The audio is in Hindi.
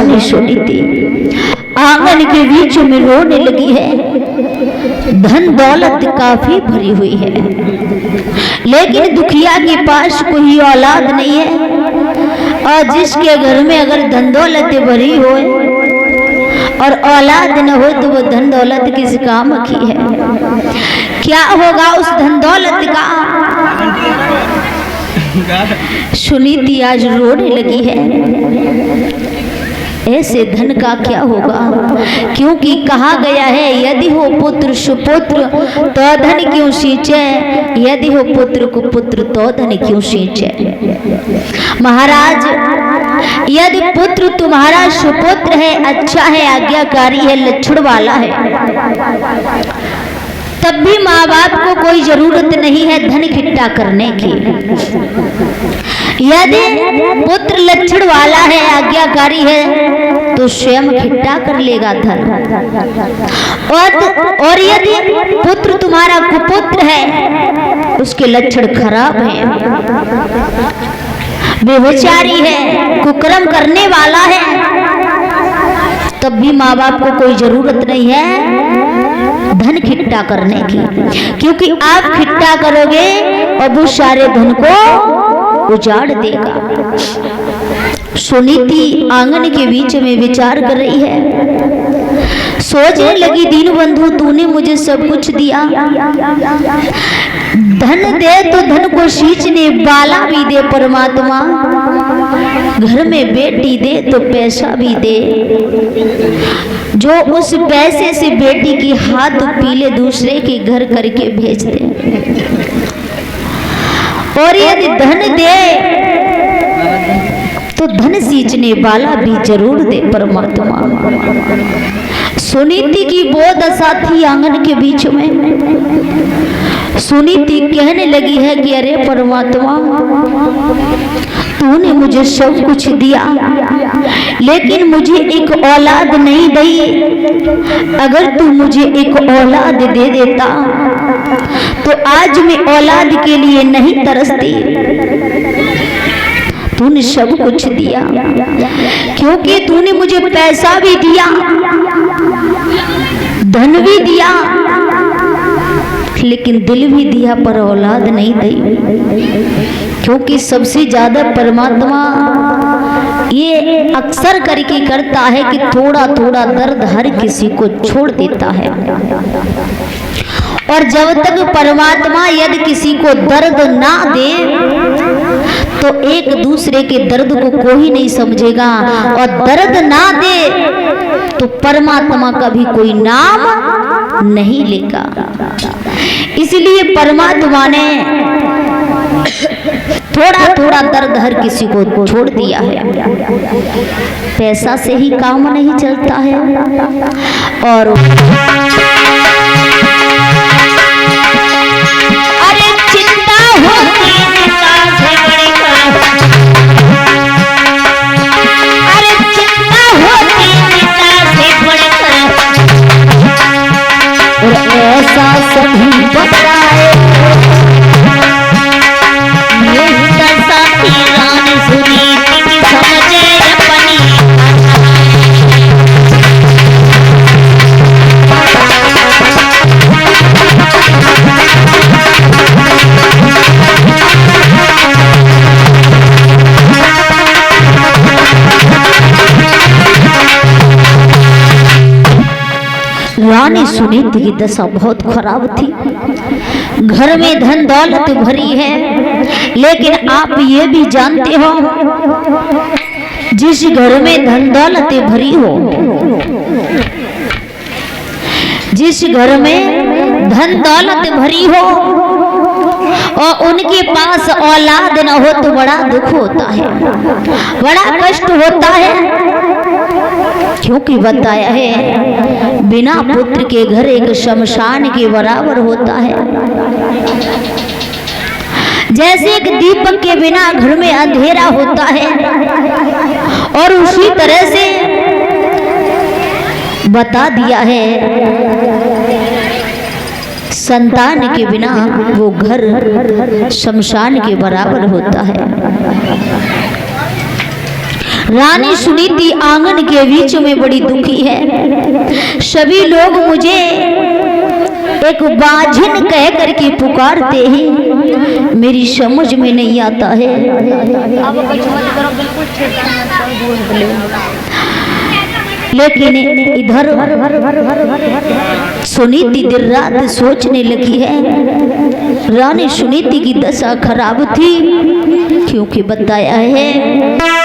रानी सुनी थी आंगन के बीच में रोने लगी है। धन दौलत काफी भरी हुई है, लेकिन दुखिया के पास कोई औलाद नहीं है। और जिसके घर में अगर धन दौलत भरी हो और औलाद न हो तो वो धन दौलत किस काम की है? क्या होगा उस धन दौलत का? सुनीति आज रोने लगी है। ऐसे धन का क्या होगा? क्योंकि कहा गया है यदि हो पुत्र सुपुत्र तो धन क्यों सींचे, यदि हो पुत्र कुपुत्र तो धन क्यों सींचे। महाराज, यदि पुत्र तुम्हारा सुपुत्र है, अच्छा है, आज्ञाकारी है, लक्षण वाला है, तब भी माँ बाप को कोई जरूरत नहीं है धन इकट्ठा करने की। यदि पुत्र लक्षण वाला है, आज्ञाकारी है, तो स्वयं इकट्ठा कर लेगा धन। और यदि पुत्र तुम्हारा कुपुत्र है, उसके लक्षण खराब हैं, व्यभिचारी है, कुकर्म करने वाला है, तब भी माँ बाप को कोई जरूरत नहीं है धन इकट्ठा करने की, क्योंकि आप इकट्ठा करोगे और वो सारे धन को उजाड़ देगा। सुनीति आंगन के बीच में विचार कर रही है, सोचने लगी दीन बंधु तूने मुझे सब कुछ दिया, धन दे तो धन को सींचने वाला भी दे परमात्मा, घर में बेटी दे तो पैसा भी दे, जो उस पैसे से बेटी की हाथ पीले दूसरे के घर करके भेज दे। और यदि धन दे तो धन सींचने वाला भी जरूर दे परमात्मा। सुनीति की वो दशा थी आंगन के बीच में। सुनीति कहने लगी है कि अरे परमात्मा, तूने मुझे सब कुछ दिया, लेकिन मुझे एक औलाद नहीं दी। अगर तू मुझे एक औलाद दे देता तो आज मैं औलाद के लिए नहीं तरसती। तूने सब कुछ दिया, क्योंकि तूने मुझे पैसा भी दिया, धन भी दिया, लेकिन दिल भी दिया, पर औलाद नहीं दी। क्योंकि सबसे ज्यादा परमात्मा ये अक्सर करके करता है कि थोड़ा थोड़ा दर्द हर किसी को छोड़ देता है। और जब तक परमात्मा यदि किसी को दर्द ना दे तो एक दूसरे के दर्द को कोई नहीं समझेगा, और दर्द ना दे तो परमात्मा का भी कोई नाम नहीं लेगा। इसलिए परमात्मा ने थोड़ा थोड़ा दर्द हर किसी को छोड़ दिया है। पैसा से ही काम नहीं चलता है। और अरे चिंता होती है बड़ी, अरे चिंता होती है बढ़कर, और ऐसा सभी बताए रानी सुनीति की दशा बहुत खराब थी। घर में धन दौलत भरी है, लेकिन आप ये भी जानते हो जिस घर में धन दौलत भरी हो, जिस घर में धन दौलत भरी हो और उनके पास औलाद न हो तो बड़ा दुख होता है, बड़ा कष्ट होता है। क्योंकि बताया है बिना पुत्र के घर एक शमशान के बराबर होता है। जैसे एक दीपक के बिना घर में अंधेरा होता है, और उसी तरह से बता दिया है संतान के बिना वो घर शमशान के बराबर होता है। रानी सुनीति आंगन के बीच में बड़ी दुखी है। सभी लोग मुझे एक बाझिन कह करके पुकारते हैं, मेरी समझ में नहीं आता है। लेकिन इधर सुनीति दिन रात सोचने लगी है। रानी सुनीति की दशा खराब थी, क्योंकि बताया है